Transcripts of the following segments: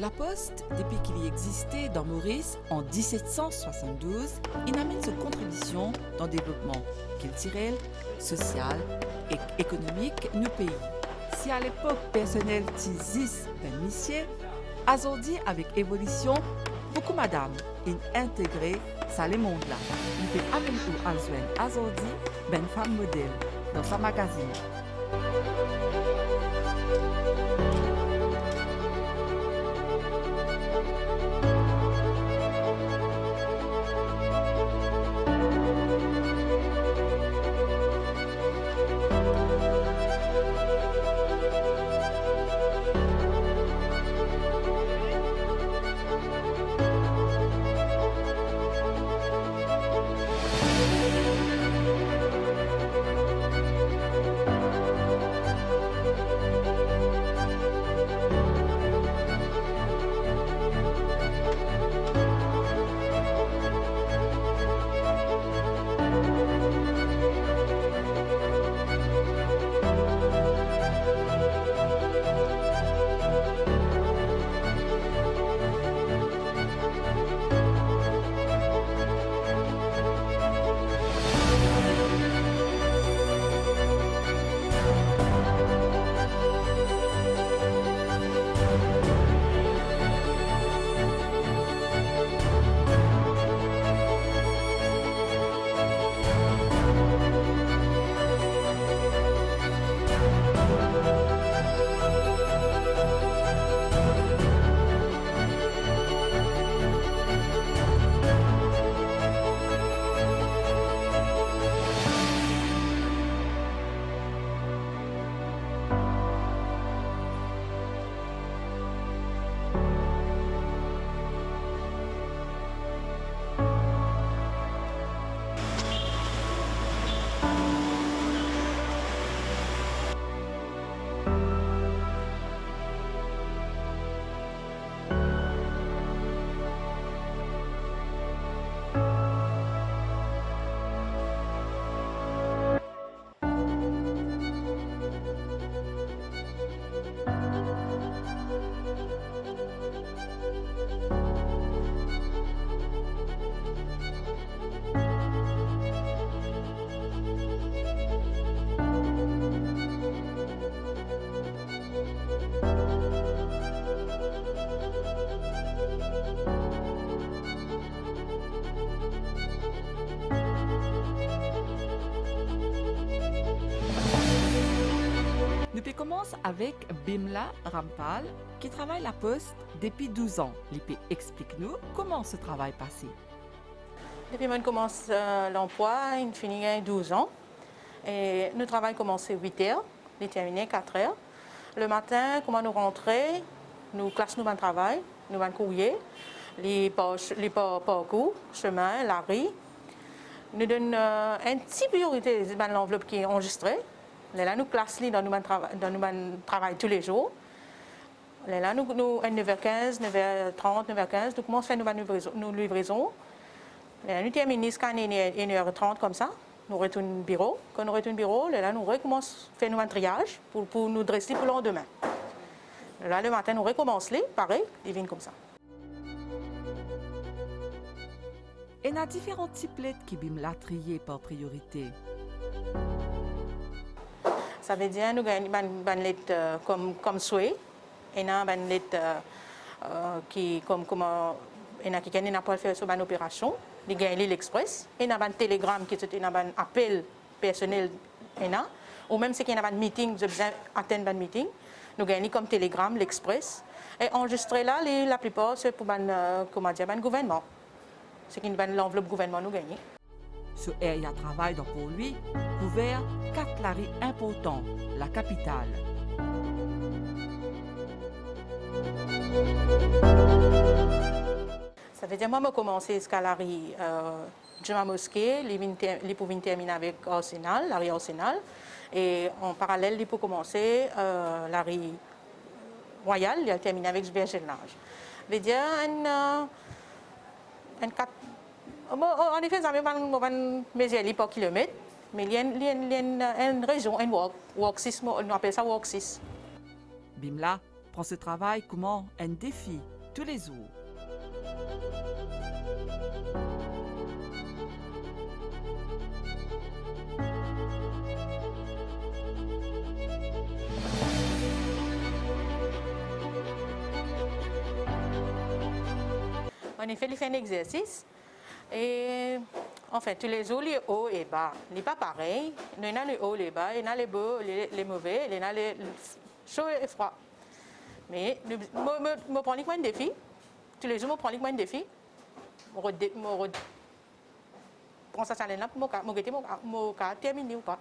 La Poste, depuis qu'il y existait dans Maurice en 1772, il amène sa contribution dans le développement culturel, social et économique du pays. Si à l'époque personnel Tizis ben Missier, aujourd'hui avec évolution, beaucoup madame in intégré ça le monde là. Il peut amener ou Alzwen aujourd'hui ben femme modèle dans sa magazine. Nous commençons avec Bimla Rampal, qui travaille à la Poste depuis 12 ans. Lipe explique-nous comment ce travail passé. Depuis que je commence l'emploi, il finit à 12 ans. Et nous travaillons commence à 8 heures, nous terminons à 4 heures. Le matin, comment nous rentrons, nous classons notre travail, nous allons courrier, les parcours, chemin, la rue. Nous donnons une petite priorité dans l'enveloppe qui est enregistrée. Là, nous classons dans notre travail tous les jours. Là, nous, à 9h15, 9h30, 9h15, nous commençons à faire nos livraisons. Là, nous terminons jusqu'à 1h30 comme ça. Nous retournons au bureau. Quand nous retournons au bureau, là, nous recommençons à faire nos triages pour nous dresser pour le lendemain. Là, le matin, nous recommençons, pareil, ils viennent comme ça. Il y a différents types qui Bimla triés par priorité. Ça veut dire que nous avons des lettres comme souhait, et nous avons des lettres qui n'ont pas fait sur une opération, nous avons l'express, et nous avons un télégramme qui est un appel personnel, ou même si nous avons un meeting, nous avons besoin d'atteindre un meeting, nous avons comme télégramme, l'express, et enregistré là, la plupart, c'est pour le gouvernement. C'est l'enveloppe gouvernement nous gagnons. Ce area travail donc pour lui couvert 4 laris importants, la capitale. Ça veut dire moi, je commencé à la rue Juma Mosquée, les pour terminer avec Arsenal, la rue Arsenal, et en parallèle, il pour commencer la rue Royale, il a terminé avec Bergelage. Ça veut dire en effet, ça ne veut pas mesurer par kilomètre, mais il y a une région, un walk 6, on appelle ça walk 6. Bimla prend ce travail comme un défi tous les jours. En effet, il fait un exercice. Et enfin, tous les jours, les hauts et bas. Il n'est pas pareil. Il y en a les hauts, les bas, il y en a les beaux, les mauvais, il y en a les chauds et froids. Mais je prends un défi. Tous les jours, je prends un défi. Je prends ça challenge-là pour terminer ou pas.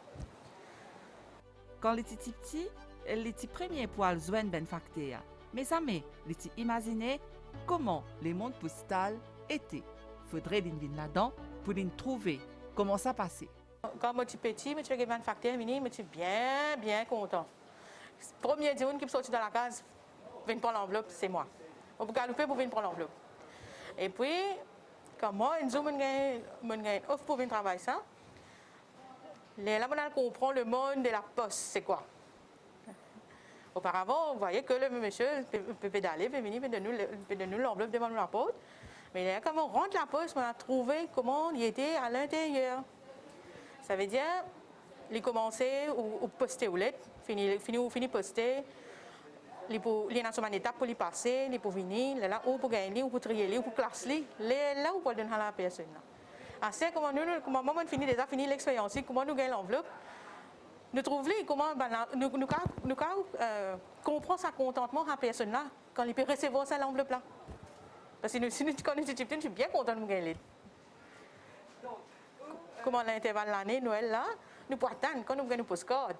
Quand les petits, les premiers poils joignent ben facteur. Mais jamais, les imaginer comment les mondes postales étaient. Faudrait l'inviter là-dedans pour les trouver. Comment ça passait? Quand je suis petit, je suis un facteur, je suis bien content. Le premier jour qui est sorti de la case, vient prendre l'enveloppe, c'est moi. On peut galoper pour venir prendre l'enveloppe. Et puis, quand moi, un jour, je gagne offre pour venir travailler ça. Là, on comprend le monde de la poste, c'est quoi? Auparavant, on voyait que le monsieur peut pédaler, peut venir, peut donner l'enveloppe devant la porte. Mais là, quand on rentre la poste, on a trouvé comment il était à l'intérieur. Ça veut dire, il commençait ou poster ou lettre, fini poster, il y a une étape pour lui passer, il pour venir, là ou pour gagner, ou pour trier, ou pour classer, là où pour donner à la personne. Assez comment on finit déjà fini l'expérience, comment nous gagnons l'enveloppe. Nous trouvons comment nous comprendre sa contentement à la personne là quand il peut recevoir ça l'enveloppe là. Parce que si nous connaissons ce type, je suis bien content de nous gagner. Comment l'intervalle l'année, Noël là, nous pouvons attendre quand nous gagnons nos postcards.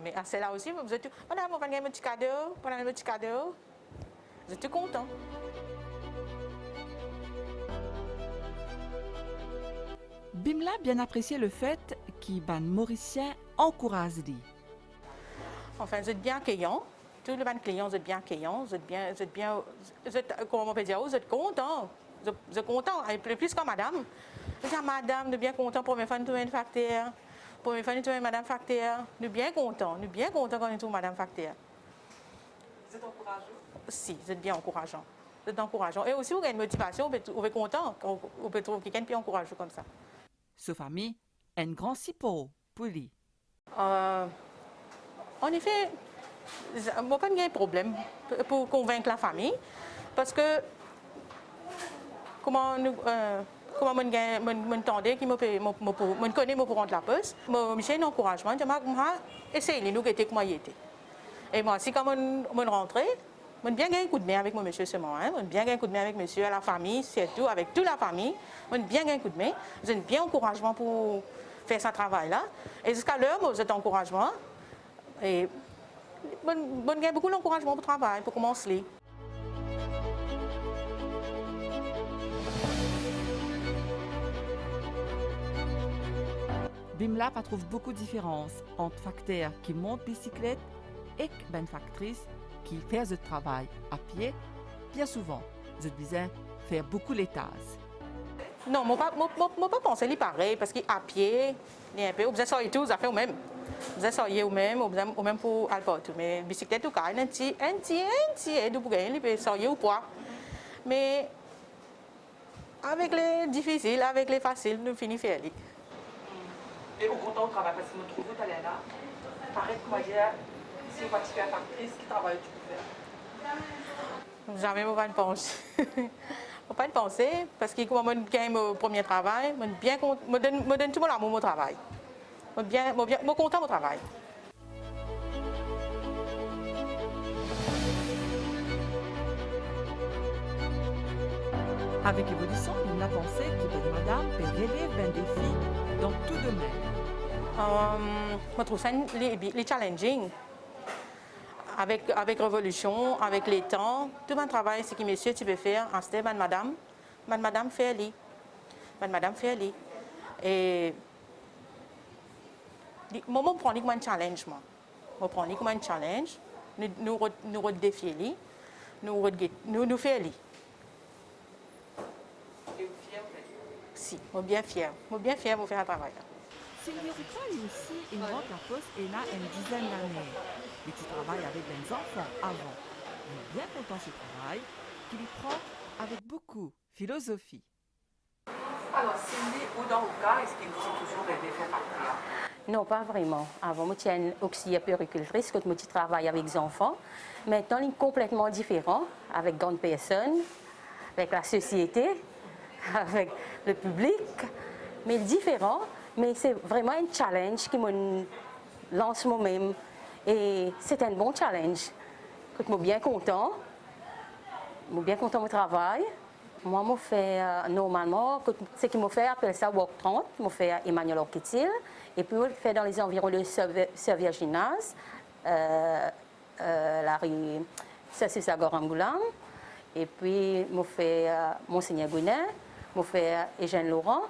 Mais c'est là aussi, vous êtes tout. Voilà, on va gagner un petit cadeau, Vous êtes tout content. Bimla bien apprécié le fait qu'il ban Mauricien encourage lui. Enfin, vous êtes bien accueillant. Tous les clients, vous êtes bien accueillants. Vous êtes comment on peut dire, vous êtes content. Vous êtes content, et plus que madame. Je dis à madame, nous sommes bien contents pour mes femmes de trouver une facteur. Pour mes femmes de trouver madame facteur. Nous sommes bien contents quand nous trouvons madame facteur. Vous êtes encourageant? Si, vous êtes bien encourageant. Vous êtes encourageant. Et aussi, vous avez une motivation, vous êtes content. On peut trouver quelqu'un qui est encourageant comme ça. Ce famille, un grand support pour lui. En effet, je n'ai pas de problème pour convaincre la famille. Parce que, comment m'entendais qui me connaît pour rendre la poste, j'ai un encouragement, je vais essayer de nous guetter comment il était. Et moi aussi, quand je rentrais, je bien gagné un coup de main avec mon monsieur seulement. Je bien gagné un coup de main avec monsieur, à la famille, surtout avec toute la famille. Je bien gagné un coup de main. J'ai un bien encouragement pour faire ce travail-là. Et jusqu'à l'heure, j'ai un encouragement. Et je gagne beaucoup d'encouragement pour le travail, pour commencer. Bimla trouve beaucoup de différences entre facteurs qui montent bicyclette et benefactrices qui font ce travail à pied. Bien souvent, je disais faire beaucoup les tâches. Non, je ne pas penser qu'il pareil, parce qu'à pied, il y a un peu, vous essayez tout, vous avez fait vous-même. Vous essayez vous-même, ou même pour aller partout. Mais la bicyclette, tout cas, un petit, et vous gagner, vous pouvez essayer ou pas. Mais avec les difficiles, avec les faciles, nous finissons faire. Et vous content au travail, parce que nous trouvons que là, paraît qu'on va dire, si vous participez à la factrice, qui travaille tu peux faire? Jamais je ne vais penser. Je ne vais pas penser, parce que quand je gagne mon premier travail, je donne tout mon amour au travail. Je suis content au travail. Avec l'évolution, il a pensé que madame peut relever un défi dans tout domaine. Je trouve ça les challenging. Avec révolution, avec les temps, tout mon travail, c'est que monsieur, tu peux faire en step, madame fait lui. Madame fait lui. Et moi, je prends comme un challenge. Je prends comme un challenge. Nous redéfier lui. Nous faire lui. Et vous fier, Si, je suis bien fier. Je suis bien fier de faire un travail. Sylvie Rucra aussi, il rentre la poste et là une dizaine d'années. Mais tu travailles avec des enfants avant. Il est bien content de ce travail qu'il y prend avec beaucoup de philosophie. Alors, Cindy, ou dans vos cas, est-ce que vous avez toujours rêvé de faire partie? Non, pas vraiment. Avant, je suis auxiliaire puéricultrice, quand je travaille avec les enfants. Maintenant, c'est complètement différent, avec grande personne, avec la société, avec le public. Mais différent, mais c'est vraiment un challenge qui me lance moi-même. Et c'est un bon challenge. Je suis bien content. Je suis bien content de mon travail. Moi, je fais normalement, ce qui me fait, appelle ça Walk 30, je fais Emmanuel Orquitil. Et puis, je fais dans les environs de Servia Gymnase, la rue Sassou-Sagoram-Goulam. Et puis, je fais Monseigneur Gounet, je fais Eugène Laurent.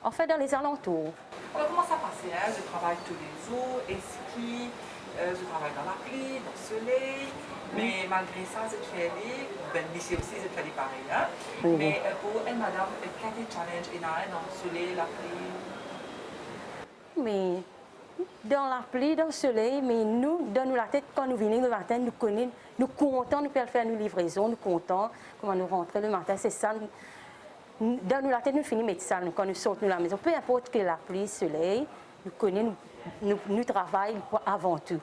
En fait, dans les alentours. Alors, comment ça passe? Je travaille tous les jours, je travaille dans la pluie, dans le soleil, mais malgré ça, je travaille, ici aussi, je travaille pareil. Hein? Oui. Mais pour une madame, quel est le challenge dans le soleil, la pluie? Mais dans la pluie, dans le soleil, mais nous, dans la tête, quand nous venons le matin, nous connaissons, nous comptons, nous pouvons faire nos livraisons, nous comptons comment nous rentrer le matin, c'est ça. Dans la tête, nous finissons médecin quand nous sortons de la maison. Peu importe que la pluie, le soleil, nous connaissons, nous travaillons avant tout.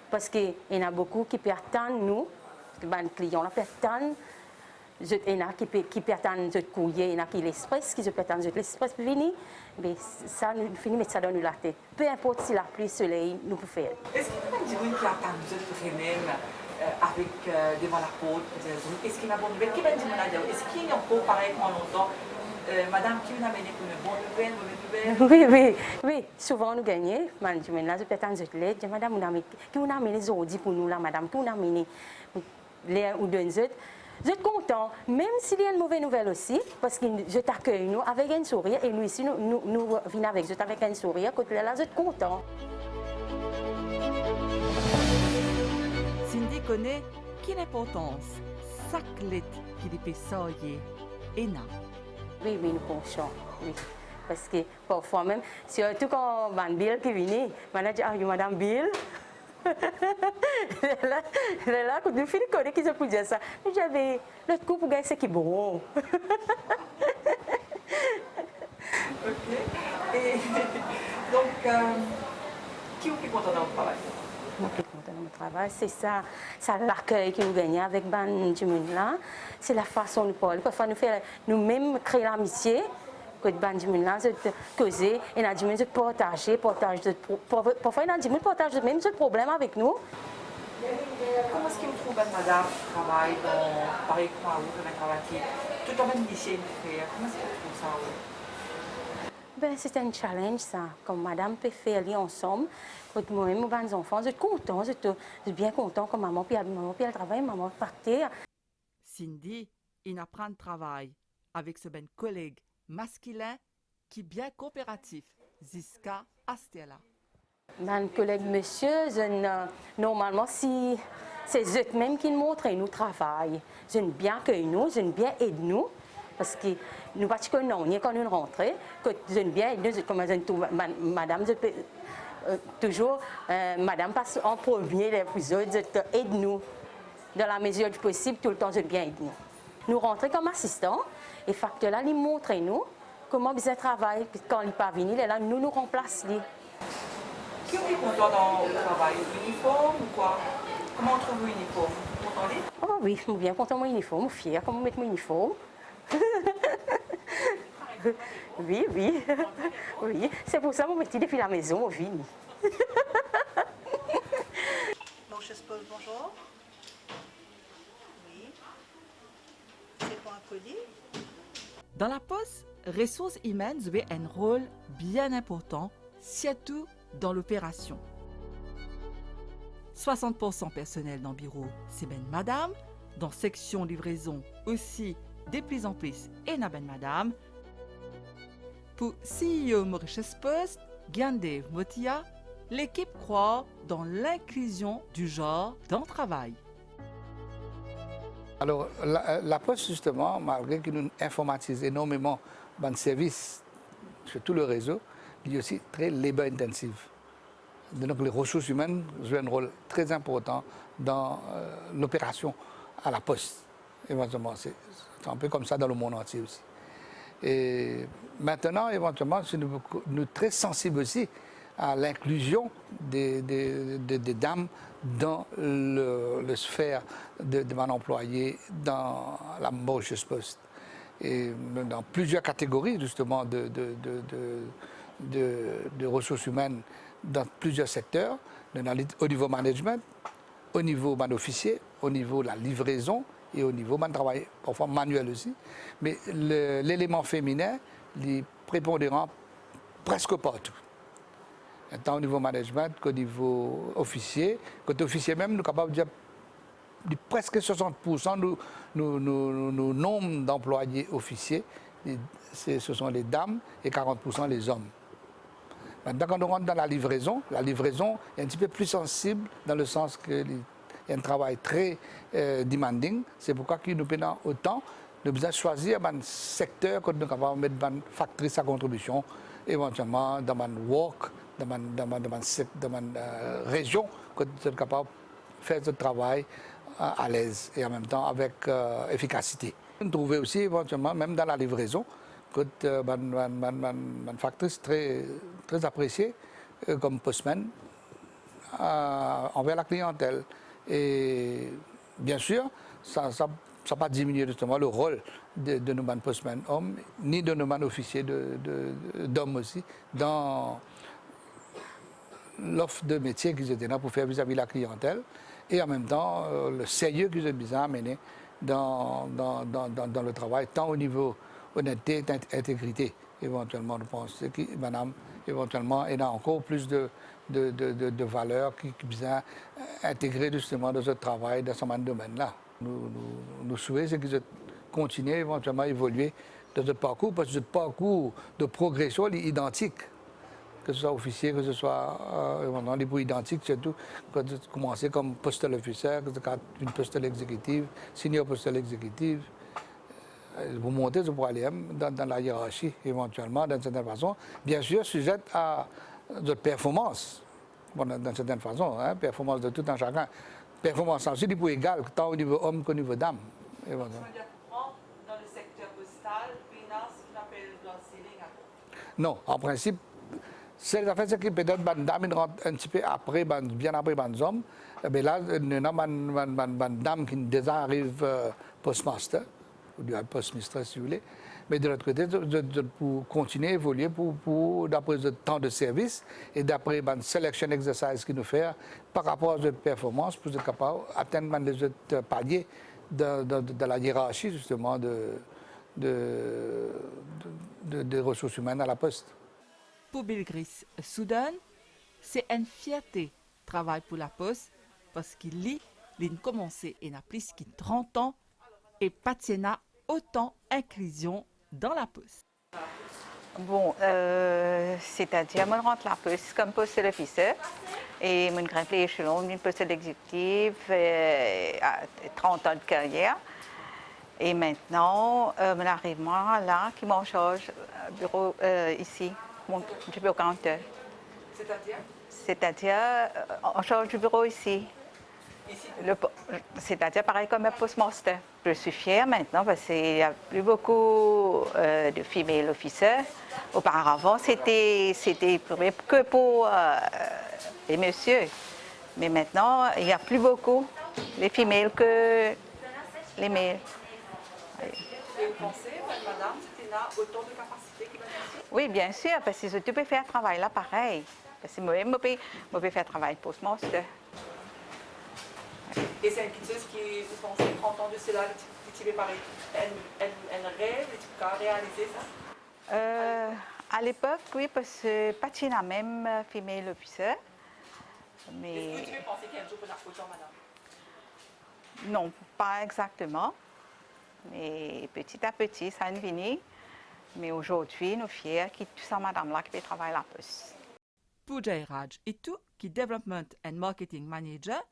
Parce qu'il y en a beaucoup qui peuvent attendre nous, les clients là peuvent attendre, il y en a qui peuvent attendre notre courrier, il y en a qui l'express, qui peuvent attendre l'express pour venir. Mais ça, nous finissons mettre ça dans la tête. Peu importe si la pluie, le soleil, nous pouvons faire. Est-ce qu'il y a des gens qui attendent vraiment avec devant la porte? Est-ce qu'il y a une bonne nouvelle? Est-ce qu'il y a encore pareil pendant longtemps? Madame, qui nous a amené pour une bonne nouvelle, mauvaise nouvelle? Oui, souvent nous gagnons. Là, je peux attendre cette lettre. Madame, qui nous a amené les ordi pour nous, là, madame, qui nous a amené les ou deux autres. Je suis content, même s'il y a une mauvaise nouvelle aussi, parce que je t'accueille nous avec un sourire et nous ici, nous venons avec eux avec un sourire. Là, je suis content. Cindy connaît quelle importance chaque lettre qu'il peut sortir et n'a. Oui, nous conchons. Oui. Parce que parfois même, surtout quand Mme Bill qui vient, je dis, ah, Madame Bill. Là, quand nous finissons de connaître qui se peut dire ça, j'avais l'autre coup pour gagner ce qui est bon. Ok. Et donc, qui est content dans votre travail? Moi, qui est content dans mon travail, c'est ça l'accueil que nous gagnons avec Ban du monde là. C'est la façon de parler. Parfois, nous-mêmes créer l'amitié. Que Ban du monde là, de causer, et nous avons de partager. Parfois, nous avons partager même ce problème avec nous. Comment est-ce que vous trouvez madame qui travaille dans pareil comme vous, qui travaille tout en même lycée de faire? Comment est-ce que vous trouvez ça? Ben, c'est un challenge ça, comme madame peut faire aller ensemble. Moi-même, mes enfants, je suis content, je suis bien content comme maman, puis elle travaille, maman partir. Cindy, il apprend le travail avec ce ben collègue masculin qui est bien coopératif, jusqu'à Astella. Mon collègue monsieur, normalement, si c'est eux-mêmes qui nous montrent nous travail, je ne bien que nous, je ne bien aide nous, parce que nous pas que non, quand nous rentrons, que je ne bien aide nous, comme madame, je peux, toujours, madame passe en premier, les plus autres, aide nous, dans la mesure du possible, tout le temps, je bien aide nous. Nous rentrons comme assistants, et facteur là, ils montrent nous comment bien travailler, quand ils ne sont pas venus, là, nous remplaçons. Qui est content dans le travail? Uniforme ou quoi? Comment on trouve l'uniforme? Vous entendez? Oh oui, je suis bien content de mon uniforme, je suis fière comment mettre mon uniforme. Oui, oui. C'est pour ça que je me depuis la maison, au vin. Bonjour. Oui. C'est pour un colis? Dans la poste, ressources humaines jouent un rôle bien important, surtout dans l'opération. 60% personnel dans le bureau, c'est ben madame. Dans section livraison aussi, de plus en plus, et na ben madame. Pour CEO Mauritius Post, Gyandev Motia, l'équipe croit dans l'inclusion du genre dans le travail. Alors, la Poste, justement, malgré que nous informatisons énormément de services sur tout le réseau, il est aussi très labor intensive. Donc, les ressources humaines jouent un rôle très important dans l'opération à la poste. Éventuellement, c'est un peu comme ça dans le monde entier aussi. Et maintenant, éventuellement, nous sommes très sensibles aussi à l'inclusion des dames dans le sphère de mon employé dans la Mauritius Post. Et dans plusieurs catégories, justement, de ressources humaines dans plusieurs secteurs, au niveau management, au niveau officier, au niveau de la livraison et au niveau du travail, parfois manuel aussi. Mais l'élément féminin est prépondérant presque partout. Tant au niveau management qu'au niveau officier. Côté officier même, nous sommes capables de dire presque 60% nous nombre d'employés officiers, ce sont les dames et 40% les hommes. Maintenant, quand on rentre dans la livraison est un petit peu plus sensible dans le sens qu'il y a un travail très demanding. C'est pourquoi nous prenons autant, nous devons choisir un secteur que nous sommes capables de mettre une factrice à contribution, éventuellement dans une work, dans une région, que nous sommes capables de faire ce travail à l'aise et en même temps avec efficacité. Nous trouvons aussi éventuellement, même dans la livraison, que une factrice très appréciée comme postman envers la clientèle. Et bien sûr, ça n'a pas diminué justement le rôle de nos postmen hommes, ni de nos officiers d'hommes aussi, dans l'offre de métier qu'ils étaient là pour faire vis-à-vis de la clientèle, et en même temps le sérieux qu'ils ont besoin d'amener dans le travail, tant au niveau honnêteté et intégrité, éventuellement, je pense que madame, éventuellement, elle a encore plus de valeurs qui besoin intégrer justement dans ce travail, dans ce domaine-là. Nous souhaitons qu'ils continuent éventuellement à évoluer dans ce parcours, parce que ce parcours de progression est identique. Que ce soit officier, que ce soit des bouts identiques, surtout quand vous commencez comme postal officer, une postal exécutive, senior postal exécutive, vous montez pour aller dans la hiérarchie éventuellement, d'une certaine façon, bien sûr sujette à votre performance, d'une certaine façon, performance de tout un chacun, performance ensuite il peut égal tant au niveau homme qu'au niveau dame. Dans le secteur postal, il y a ce qu'on appelle le ceiling. Non, en principe, c'est la fait que peut-être une dame rentre un petit peu après, bien après les hommes. Mais là, il y a une dame qui déjà arrive postmaster, ou postmistress si vous voulez. Mais de l'autre côté, pour continuer à évoluer, d'après le temps de service et d'après le selection exercice qu'il nous fait par rapport à notre performance, pour être capable d'atteindre les autres paliers de la hiérarchie justement des ressources humaines à la poste. Pour Bill Gris Soudan, c'est une fierté de travailler pour la Poste parce qu'il a commencé il y a plus de 30 ans et patina autant inclusion dans la Poste. Bon, c'est-à-dire, je rentre la poste comme poste officer et je grimpe les échelons d'une poste exécutive à 30 ans de carrière. Et maintenant, je arrive là, qui m'en charge bureau ici. Du bureau compteur. C'est-à-dire? C'est-à-dire, en charge du bureau ici. Ici? C'est-à-dire pareil comme un postmaster. Je suis fière maintenant parce qu'il n'y a plus beaucoup de female officers. Auparavant, c'était que pour les messieurs. Mais maintenant, il n'y a plus beaucoup les females que les males. Et vous pensez, madame, c'était là autant de capacités qu'il y a ici? Oui, bien sûr, parce que tu peux faire un travail là pareil. Parce que moi-même, je peux faire un travail postmaster. Et c'est une chose qui, vous pensez, 30 ans de cela, tu veux parler, elle rêve, tu peux réaliser ça? À l'époque, oui, parce que Patina même female officer. Mais... Est-ce que tu veux penser qu'il y a un jour pour la autant, madame? Non, pas exactement. Mais petit à petit, ça est venu. Mais aujourd'hui, nous sommes fiers que tout ça, madame là, qui peut travailler à la poste. Pour Jairaj Itu, qui est Development and Marketing Manager,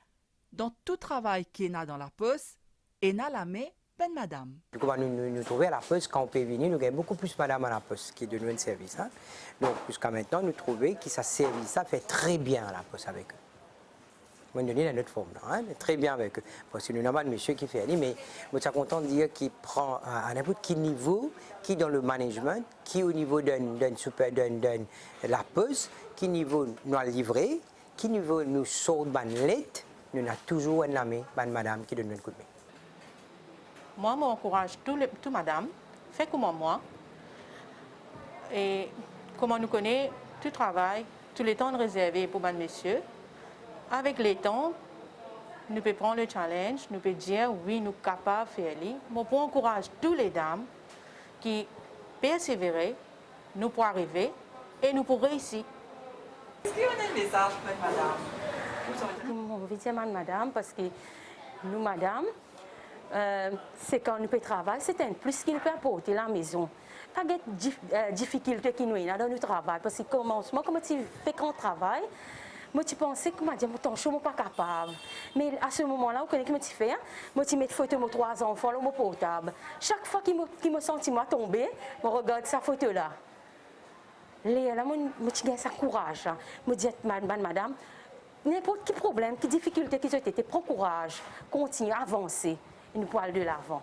dans tout travail qu'il y a dans la poste, il y a la main ben madame. Nous trouvons à la poste, quand on peut venir, nous avons beaucoup plus madame à la poste qui donne un service. Hein. Donc, jusqu'à maintenant, nous trouvons que ça service, ça fait très bien à la poste avec eux. On donne dans notre forme, hein, très bien avec eux. Parce que nous n'avons pas de monsieur qui fait, mais je suis content de dire qu'il prend à n'importe quel niveau, qui dans le management, qui au niveau de la pause, qui niveau nous a livré, qui niveau nous sort de l'aide, nous avons toujours une amie, une madame qui donne un coup de main. Moi, j'encourage tout madame, fait comme moi. Et comme on nous connaît, tout travail, tous les temps réservés pour madame, monsieur. Avec les temps, nous pouvons prendre le challenge, nous pouvons dire oui, nous sommes capables de faire ça. Moi, pour encourager toutes les dames qui persévèrent, nous pour arriver et nous pour réussir. Est-ce qu'il y a un message pour madame? On veut dire madame parce que nous, madame, c'est quand nous pouvons travailler, c'est un plus qui nous peut apporter à la maison. Pas de difficultés qui nous ont dans notre travail. Parce que commencement, comme tu fais quand on travaille, moi, tu pensais que je ne suis pas capable. Mais à ce moment-là, vous connaissez ce que je fais? Moi, je mets photo de mes 3 enfants dans mon portable. Chaque fois qu'il me senti tomber, je regarde sa photo-là. Là, je gagne ça courage. Je dis, madame, n'importe quel problème, quelle difficulté qu'ils ont été, prends courage, continue, avancer. Et nous pouvons aller de l'avant.